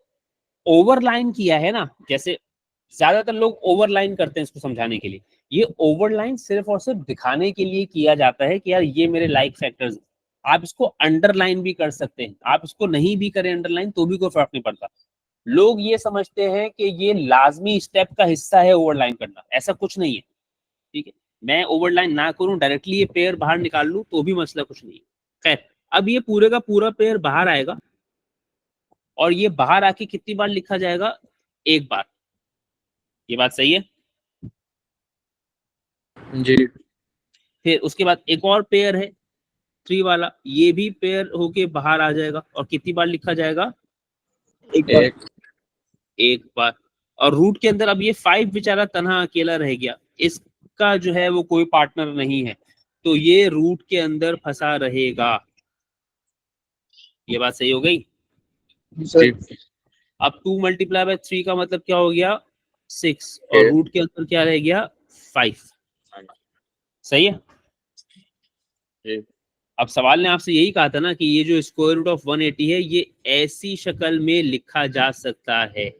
ओवरलाइन किया है ना, जैसे ज्यादातर लोग ओवरलाइन करते हैं इसको समझाने के लिए, ये ओवरलाइन सिर्फ और सिर्फ दिखाने के लिए किया जाता है कि यार ये मेरे लाइक फैक्टर्स। आप इसको अंडरलाइन भी कर सकते हैं, आप इसको नहीं भी करें अंडरलाइन तो भी कोई फर्क नहीं पड़ता। लोग ये समझते हैं कि ये लाजमी स्टेप का हिस्सा है ओवरलाइन करना, ऐसा कुछ नहीं है, ठीक है। मैं ओवरलाइन ना करूं, डायरेक्टली ये पेयर बाहर निकाल लूं तो भी मसला कुछ नहीं है, खैर, अब ये पूरे का पूरा पेयर बाहर आएगा और ये बाहर आके कितनी बार लिखा जाएगा? एक बार। ये बात सही है? जी फिर उसके बाद एक और पेयर है 3 वाला, ये भी पेयर होके बाहर आ जाएगा और कितनी बार लिखा जाएगा? एक एक बार। और रूट के अंदर अब ये 5 बेचारा तन्हा अकेला रह गया, इसका जो है वो कोई पार्टनर नहीं है, तो ये रूट के अंदर फंसा रहेगा। ये बात सही हो गई? जी अब 2 मल्टीप्लाई बाय 3 का मतलब क्या हो गया? 6, और एक। रूट के अंदर क्या रह गया? 5। सही है? जी अब सवाल ने आपसे यही कहा था ना कि ये जो स्क्वायर रूट ऑफ 180 है ये ऐसी शक्ल में लिखा जा सकता है,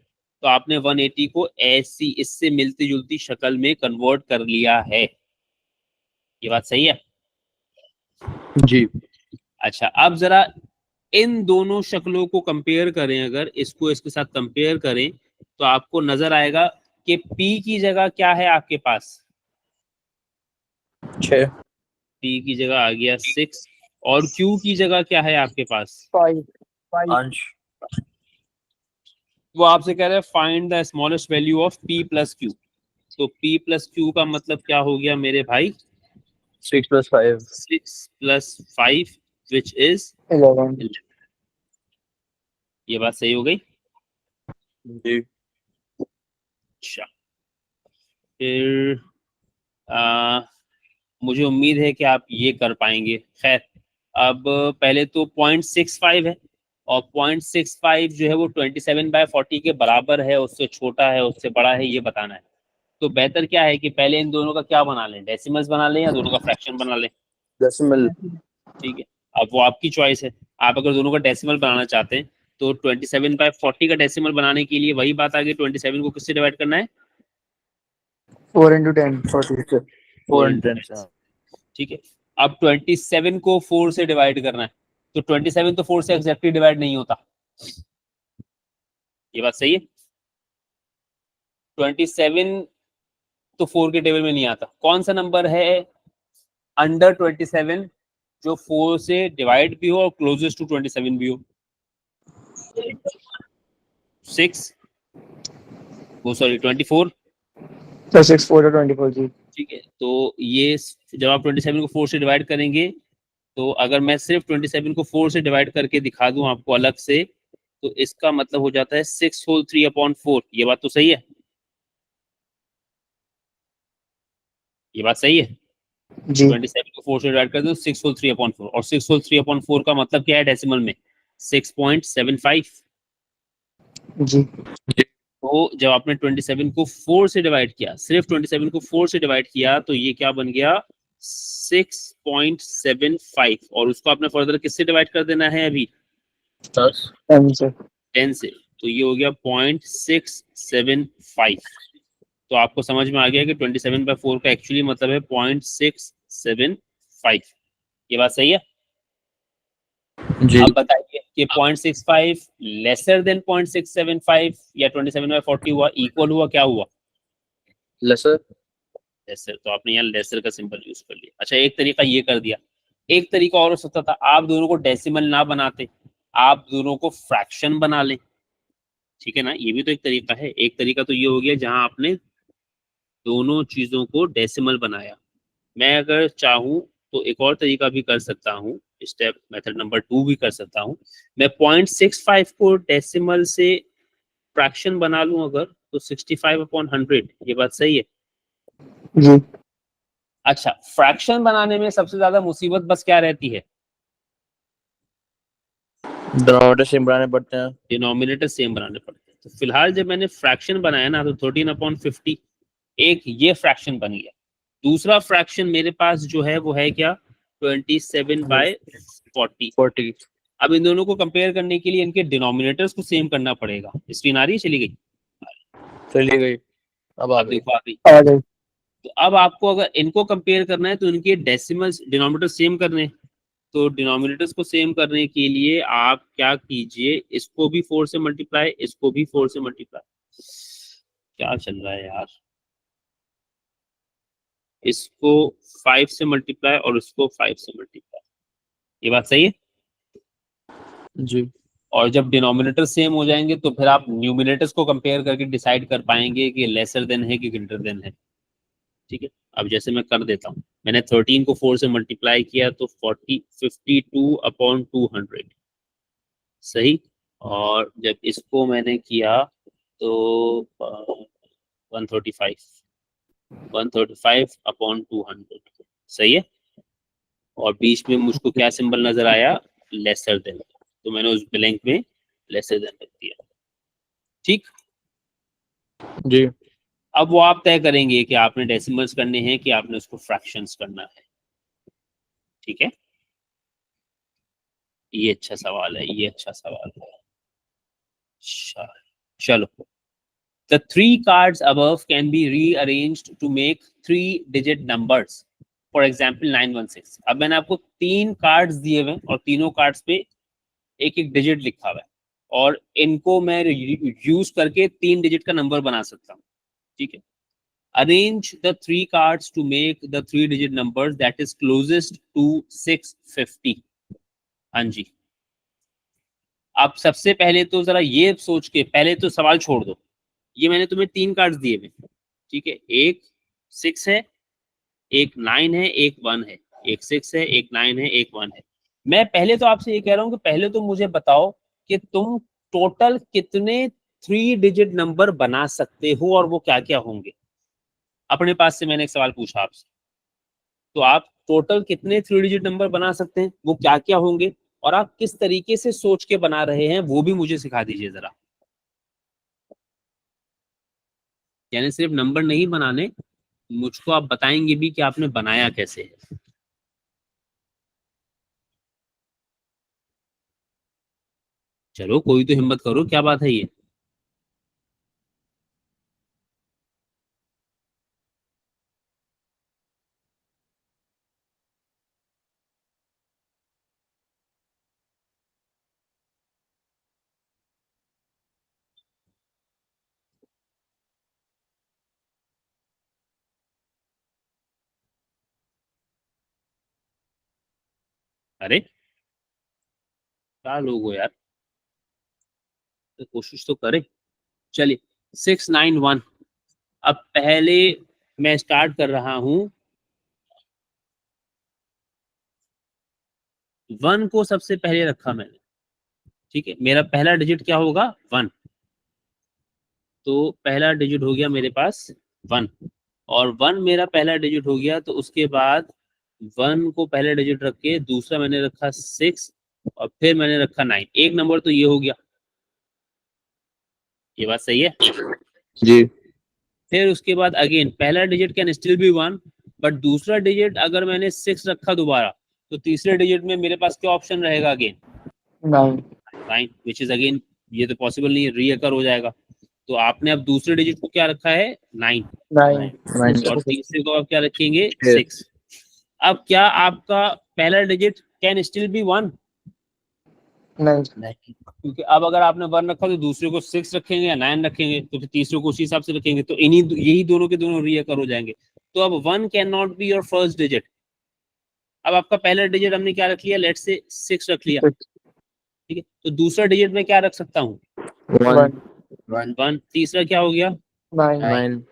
तो आपने 180 को ऐसी इससे मिलती जुलती शक्ल में कन्वर्ट कर लिया है। ये बात सही है? जी अच्छा, अब जरा इन दोनों शक्लों को कंपेयर करें, अगर इसको इसके साथ कंपेयर करें तो आपको नजर आएगा कि P की जगह क्या है आपके पास? 6 P की जगह आ गया 6, और Q की जगह क्या है आपके पास? 5 अंश वो आपसे कह रहे हैं find the smallest value of P plus Q, तो P प्लस Q का मतलब क्या हो गया मेरे भाई? 6 + 5 6 + 5 विच इज 11 ये बात सही हो गई? जी अच्छा, फिर मुझे उम्मीद है कि आप ये कर पाएंगे। खैर, अब पहले तो 0.65 है, और 0.65 जो है वो 27/40 के बराबर है, उससे छोटा है, उससे बड़ा है, ये बताना है। तो बेहतर क्या है कि पहले इन दोनों का क्या बना लें, डेसिमल्स बना लें या दोनों का फ्रैक्शन बना लें? डेसिमल ठीक है, अब वो आपकी चॉइस है। आप अगर दोनों का डेसिमल बनाना चाहते हैं तो 27/40 का डेसिमल बनाने के लिए वही बात आ गई, 27 को किससे डिवाइड करना है? 4 into 10 40 4 into × 10 ठीक है, अब 27 को 4 से डिवाइड करना है, तो 27 तो 4 से एग्जैक्टली डिवाइड नहीं होता। ये बात सही है? 27 तो 4 के टेबल में नहीं आता। कौन सा नंबर है अंडर 27 जो 4 से डिवाइड भी हो और क्लोजेस्ट टू 27 भी हो? 6, वो सॉरी 24। So 6 4 24 जी ठीक है, तो ये जब आप 27 को 4 से डिवाइड करेंगे, तो अगर मैं सिर्फ 27 को 4 से डिवाइड करके दिखा दूं आपको अलग से, तो इसका मतलब हो जाता है 6 होल 3/4। ये बात तो सही है? ये बात सही है? जी 27 को 4 से डिवाइड कर दो, 6 होल 3/4, और 6 होल 3/4 का मतलब क्या है डेसिमल में? 6.75। जी तो जब आपने 27 को 4 से डिवाइड किया, सिर्फ 27 को 4 से डिवाइड किया, तो ये क्या बन गया? 6.75, और उसको आपने फर्दर किससे डिवाइड कर देना है अभी? 10 10 से 10 से, तो ये हो गया 0.675। तो आपको समझ में आ गया कि 27/4 का एक्चुअली मतलब है 0.675। ये बात सही है? जी अब बताइए कि 0.65 लेसर देन 0.675 या 27/40 हुआ, इक्वल हुआ, क्या हुआ? लेसर लेसर, तो आपने यहाँ लेसर का सिंबल यूज कर लिया। अच्छा, एक तरीका ये कर दिया, एक तरीका और हो सकता था, आप दोनों को डेसिमल ना बनाते, आप दोनों को फ्रैक्शन बना लें। ठीक है ना, ये भी तो एक तरीका है। एक तरीका तो ये हो गया जहां आपने दोनों चीजों को डेसिमल बनाया। मैं अगर चाहूं तो एक और तरीका भी कर सकता हूं, स्टेप मेथड नंबर 2 भी कर सकता हूं। मैं 0.65 को डेसिमल से फ्रैक्शन बना लूं अगर, तो 65/100। ये बात सही है? जी अच्छा, फ्रैक्शन बनाने में सबसे ज्यादा मुसीबत बस क्या रहती है? डिनोमिनेटर सेम बनाने पड़ते हैं। डिनोमिनेटर सेम बनाने पड़ते हैं। तो फिलहाल जब मैंने फ्रैक्शन बनाया ना, तो 13/50 एक ये फ्रैक्शन बन गया। दूसरा फ्रैक्शन मेरे पास जो है वो है क्या? 27/40। 40 अब इन दोनों को कंपेयर करने के लिए इनके डिनोमिनेटर्स को सेम करना पड़ेगा। स्क्रीन आ रही है? चली गई? चली गई। अब आ अब गई। देखो आ गई। आ गई तो अब आपको अगर इनको कंपेयर करना है तो इनके डेसिमल्स डिनोमिनेटर सेम करने हैं। तो डिनोमिनेटर्स को सेम करने के लिए आप क्या कीजिए, इसको भी 4 से मल्टीप्लाई, इसको भी 4 से मल्टीप्लाई। क्या चल रहा है यार? इसको 5 से मल्टीप्लाई और इसको 5 से मल्टीप्लाई। ये बात सही है? जी और जब डिनोमिनेटर सेम हो जाएंगे तो फिर आप न्यूमिनेटर्स को कंपेयर करके डिसाइड कर पाएंगे कि लेसर देन है कि ग्रेटर देन है। ठीक है, अब जैसे मैं कर देता हूँ, मैंने 13 को 4 से मल्टीप्लाई किया तो 52/200 सही। और जब इसको मैंने किया तो 135/200 सही है। और बीच में मुझको क्या सिंबल नजर आया? लेसर देन, तो मैंने उस ब्लैंक में लेसर देन रख दिया। ठीक, जी अब वो आप तय करेंगे कि आपने डेसिमल्स करने हैं कि आपने उसको फ्रैक्शंस करना है। ठीक है, ये अच्छा सवाल है, ये अच्छा सवाल है। चलो, the three cards above can be rearranged to make 3-digit numbers, for example 916। अब मैंने आपको 3 कार्ड्स दिए हुए और तीनों कार्ड्स पे एक एक डिजिट लिखा हुआ है और इनको मैं यूज करके 3 डिजिट का नंबर बना सकता हूँ। ठीक है, arrange the 3 cards to make the 3-digit numbers that is closest to 650। हाँ जी, आप सबसे पहले तो जरा ये सोच के, पहले तो सवाल छोड़ दो, ये मैंने तुम्हें 3 कार्ड्स दिए हुए, ठीक है, एक 6 है, एक 9 है, एक 1 है, एक 6 है, एक 9 है, एक 1 है। मैं पहले तो आपसे ये कह रहा हूँ कि पहले तो मुझे बताओ कि तुम टोटल कितने 3-डिजिट नंबर बना सकते हो और वो क्या क्या होंगे। अपने पास से मैंने एक सवाल पूछा आपसे, तो आप टोटल कितने 3-डिजिट नंबर बना सकते हैं, वो क्या क्या होंगे, और आप किस तरीके से सोच के बना रहे हैं वो भी मुझे सिखा दीजिए जरा। यानी सिर्फ नंबर नहीं बनाने, मुझको आप बताएंगे भी कि आपने बनाया कैसे है। चलो कोई तो हिम्मत करो, क्या बात है ये? अरे क्या लोग हो यार, तो कोशिश तो करें। चलिए 691। अब पहले मैं स्टार्ट कर रहा हूं, 1 को सबसे पहले रखा मैंने। ठीक है, मेरा पहला डिजिट क्या होगा? 1। तो पहला डिजिट हो गया मेरे पास 1, और 1 मेरा पहला डिजिट हो गया, तो उसके बाद 1 को पहले डिजिट रख के दूसरा मैंने रखा 6 और फिर मैंने रखा 9। एक नंबर तो ये हो गया, ये बात सही है। जी फिर उसके बाद अगेन पहला digit can still be 1, but दूसरा डिजिट अगर मैंने 6 रखा दोबारा, तो तीसरे डिजिट में मेरे पास क्या ऑप्शन रहेगा? अगेन 9 9, विच इज अगेन ये तो पॉसिबल नहीं है, रीअकर हो जाएगा। तो आपने अब दूसरे डिजिट को क्या रखा है? 9, 9 और तीसरे को आप क्या रखेंगे? Yes. 6। अब क्या आपका पहला डिजिट कैन स्टिल बी 1? 9 क्योंकि अब अगर आपने 1 रखा तो दूसरे को 6 रखेंगे या 9 रखेंगे, तो फिर तीसरे को उसी हिसाब से रखेंगे, तो इन्हीं यही दोनों के दोनों रीअकर हो जाएंगे। तो अब 1 can not be your first digit. अब आपका पहला डिजिट हमने क्या रख लिया? लेट्स से 6 रख लिया, ठीक है, तो दूसरा डिजिट में क्या रख सकता हूँ? 1। तीसरा क्या हो गया? 9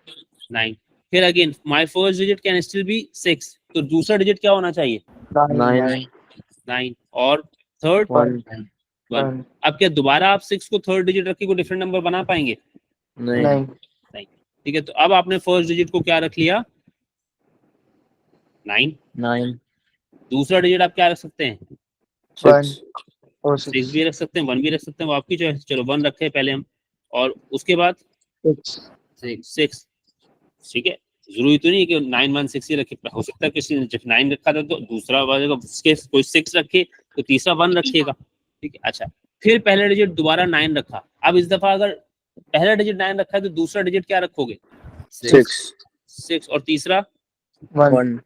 9। फिर again my first digit can still be 6, तो दूसरा डिजिट क्या होना चाहिए? 9। और थर्ड 1। अब क्या दोबारा आप 6 को थर्ड डिजिट रख के कोई डिफरेंट नंबर बना पाएंगे? नहीं। ठीक है, तो अब आपने फर्स्ट डिजिट को क्या रख लिया? 9। दूसरा डिजिट आप क्या रख सकते हैं? 6 भी रख सकते हैं, 1 भी रख सकते हैं, वो आपकी चॉइस। चलो 1 रखे पहले हम, और उसके बाद 6। ठीक है, जरूरी तो नहीं है कि 9 1 6 ही रखे, हो सकता है किसी ने जब 9 रखा था तो दूसरा वाले को उसके कोई 6 रखे तो तीसरा 1 रखेगा। ठीक है, अच्छा, फिर पहला डिजिट दोबारा 9 रखा। अब इस दफा अगर पहला डिजिट 9 रखा है तो दूसरा डिजिट क्या रखोगे? 6, और तीसरा 1।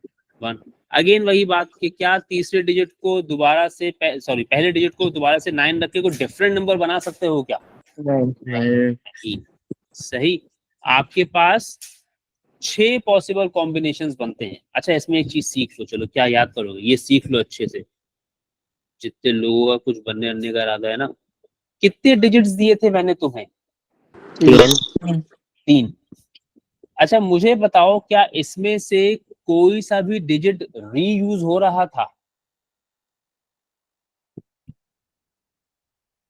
अगेन वही बात कि क्या तीसरे डिजिट को दोबारा से पहले डिजिट को दोबारा से 9 रख के कोई डिफरेंट नंबर बना सकते हो क्या? नहीं। सही, आपके पास 6 पॉसिबल कॉम्बिनेशंस बनते हैं। अच्छा, इसमें एक चीज सीख लो, चलो क्या याद करोगे, ये सीख लो अच्छे से। जितने लोगों का कुछ बनने का इरादा है ना, कितने डिजिट्स दिए थे मैंने तुम्हें? 3। अच्छा मुझे बताओ, क्या इसमें से कोई सा भी डिजिट रीयूज हो रहा था?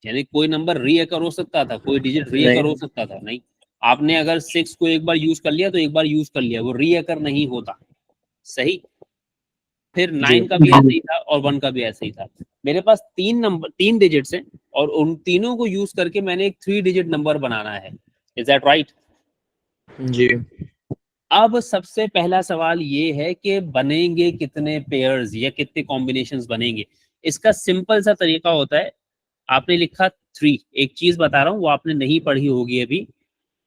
यानी कोई नंबर रीअकर हो सकता था, कोई डिजिट रीअकर हो सकता था? नहीं। आपने अगर 6 को एक बार यूज कर लिया तो एक बार यूज कर लिया, वो रीअकर नहीं होता। सही। फिर 9 का भी ऐसे ही था और 1 का भी ऐसे ही था। मेरे पास 3 डिजिट्स हैं और उन तीनों को यूज करके मैंने एक 3 डिजिट नंबर बनाना है। Is that right? जी। अब सबसे पहला सवाल ये है कि बनेंगे कितने पेयर्स या कितने कॉम्बिनेशंस बनेंगे। इसका सिंपल सा तरीका होता है, आपने लिखा 3, एक चीज बता रहा हूँ वो आपने नहीं पढ़ी होगी अभी,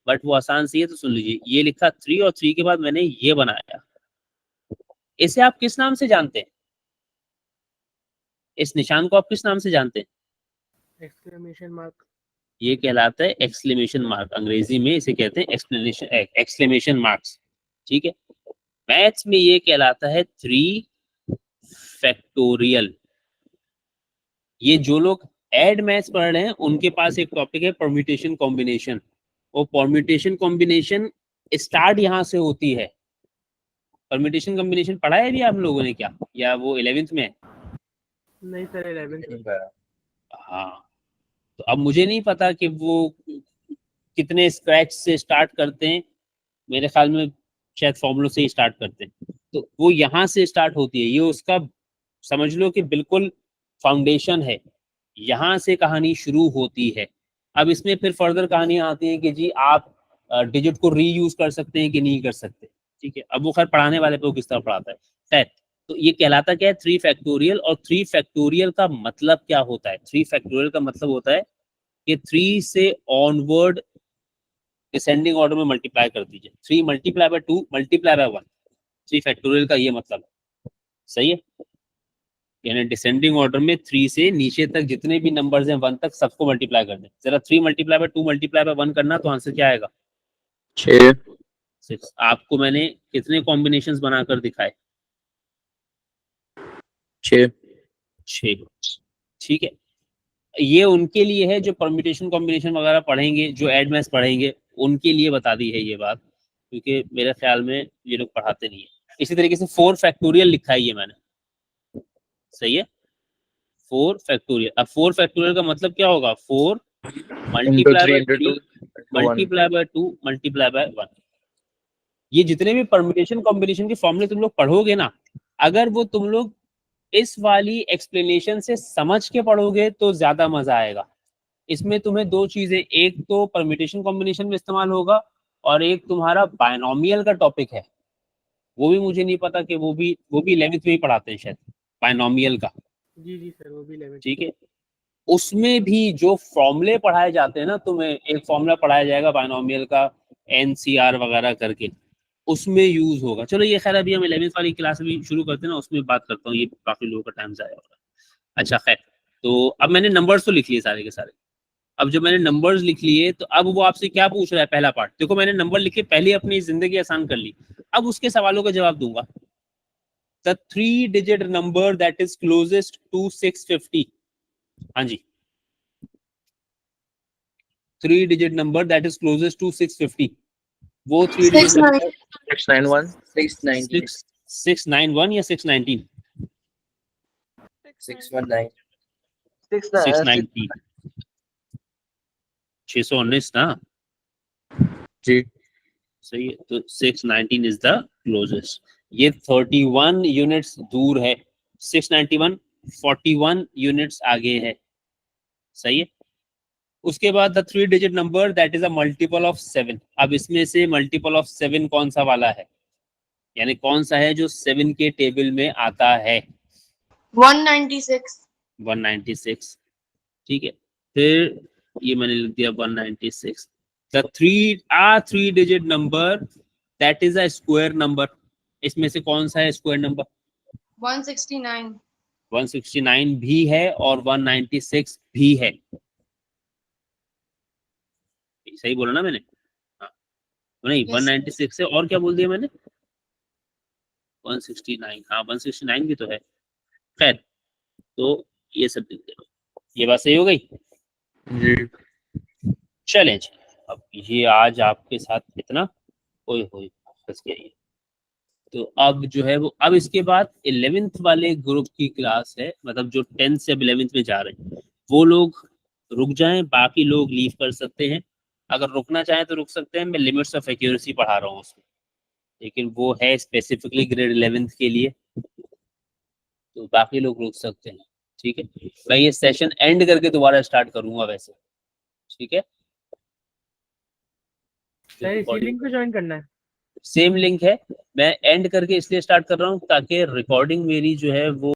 बट वो आसान सी है तो सुन लीजिए। ये लिखा 3 और 3 के बाद मैंने ये बनाया। इसे आप किस नाम से जानते हैं? इस निशान को आप किस नाम से जानते हैं? Exclamation mark. ये कहलाता है एक्सक्लेमेशन मार्क। अंग्रेजी में इसे कहते हैं एक्सक्लेमेशन मार्क्स। ठीक है। मैथ्स में ये कहलाता है 3 फैक्टोरियल। ये जो लोग एड मैथ्स पढ़ रहे हैं उनके पास एक टॉपिक है परम्यूटेशन कॉम्बिनेशन। वो परम्यूटेशन कॉम्बिनेशन स्टार्ट यहाँ से होती है। परम्यूटेशन कॉम्बिनेशन पढ़ा है अभी आप लोगों ने क्या, या वो 11th में है? नहीं सर 11th। हाँ, तो अब मुझे नहीं पता कि वो कितने स्क्रैच से स्टार्ट करते हैं। मेरे ख्याल में शायद फॉर्मूलों से ही स्टार्ट करते हैं। तो वो यहाँ से स्टार्ट होती है, ये उसका समझ लो कि बिल्कुल फाउंडेशन है। यहाँ से कहानी शुरू होती है। अब इसमें फिर फर्दर कहानियां आती हैं कि जी आप डिजिट को रीयूज कर सकते हैं कि नहीं कर सकते। ठीक है, अब वो खैर पढ़ाने वाले पे वो किस तरह पढ़ाता है। खैर, तो ये कहलाता क्या है? 3 फैक्टोरियल। और 3 फैक्टोरियल का मतलब क्या होता है? 3 फैक्टोरियल का मतलब होता है कि 3 से ऑनवर्ड डिसेंडिंग ऑर्डर में मल्टीप्लाई कर दीजिए। 3 multiply by 2 multiply by 1। 3 factorial का ये मतलब है। सही है। यानी डिसेंडिंग ऑर्डर में 3 से नीचे तक जितने भी नंबर्स हैं 1 तक सबको मल्टीप्लाई कर दें। जरा 3 मल्टीप्लाई बाय 2 मल्टीप्लाई बाय 1 करना, तो आंसर क्या आएगा? 6। 6। आपको मैंने कितने कॉम्बिनेशंस बनाकर दिखाए? 6। 6। ठीक है। ये उनके लिए है जो परम्यूटेशन कॉम्बिनेशन वगैरह पढ़ेंगे, जो एड मैथ्स पढ़ेंगे, उनके लिए बता दी है ये बात, क्योंकि मेरे ख्याल में ये लोग पढ़ाते नहीं है। इसी तरीके से 4 फैक्टोरियल लिखा है ये मैंने। सही है। 4 फैक्टोरियल। अब 4 फैक्टोरियल का मतलब क्या होगा? 4 multiply by 3 multiply by 2 multiply by 1। ये जितने भी परम्यूटेशन कॉम्बिनेशन के फॉर्मूले तुम लोग पढ़ोगे ना, अगर वो तुम लोग इस वाली एक्सप्लेनेशन से समझ के पढ़ोगे तो ज्यादा मजा आएगा। इसमें तुम्हें 2 चीजें, एक तो परम्यूटेशन कॉम्बिनेशन में इस्तेमाल होगा और एक तुम्हारा बायनोमियल का टॉपिक है। वो भी मुझे नहीं पता कि वो भी 11th में ही पढ़ाते हैं शायद, बायनोमियल का। जी सर वो भी 11th। ठीक है। उसमें भी जो फॉर्मूले पढ़ाए जाते हैं ना, तुम्हें एक फॉर्मूला पढ़ाया जाएगा बायनोमियल का, NCR वगैरह करके, उसमें यूज होगा। चलो ये खैर अभी हम 11th वाली क्लास भी शुरू करते हैं ना, उसमें बात करता हूँ, ये काफी लोगों का टाइम जाया होगा। अच्छा खैर, तो अब मैंने नंबर्स तो लिख लिए सारे के सारे। अब जब मैंने नंबर्स लिख लिए तो अब वो आपसे क्या पूछ रहा है? पहला पार्ट देखो, मैंने नंबर लिखे, पहले अपनी जिंदगी आसान कर ली। अब उसके सवालों का जवाब दूंगा। The 3 digit number that is closest to 650। हाँ जी, 3 digit number that is closest to 650। वो 3 डिजिट नंबर 691 690 691 या 619? 619 690। 619 ना? जी। सही है। तो 619 इज द क्लोजेस्ट। ये 31 यूनिट्स दूर है। 691 41 यूनिट्स आगे है। सही है। उसके बाद the 3 digit number that is a multiple of 7। अब इसमें से मल्टीपल ऑफ 7 कौन सा वाला है? यानी कौन सा है जो 7 के टेबल में आता है? 196. 196। ठीक है। फिर ये मैंने लिख दिया 196। The 3 digit number that is a square number. इसमें से कौन सा है स्क्वायर नंबर? 169. 169 भी है और 196 भी है। सही बोला ना मैंने? हाँ नहीं, Yes. 196 है और क्या बोल दिया मैंने? 169। हाँ 169 भी तो है। खैर, तो ये सब लिख देना। ये बात सही हो गई? जी चलें जी, अब ये आज आपके साथ इतना ओए होए फंस गया ये। तो अब जो है वो अब इसके बाद 11th वाले ग्रुप की क्लास है, मतलब जो 10th से 11th में जा रहे हैं वो लोग रुक जाएं, बाकी लोग लीव कर सकते हैं। अगर रुकना चाहें तो रुक सकते हैं, मैं लिमिट्स ऑफ एक्यूरेसी पढ़ा रहा हूँ उसमें, लेकिन वो है स्पेसिफिकली ग्रेड 11th के लिए, तो बाकी लोग रुक सकते हैं। ठीक है, मैं ये सेशन एंड करके दोबारा स्टार्ट करूंगा वैसे। ठीक है, सर इसी लिंक पे ज्वाइन करना है? सेम लिंक है, मैं एंड करके इसलिए स्टार्ट कर रहा हूँ ताकि रिकॉर्डिंग मेरी जो है वो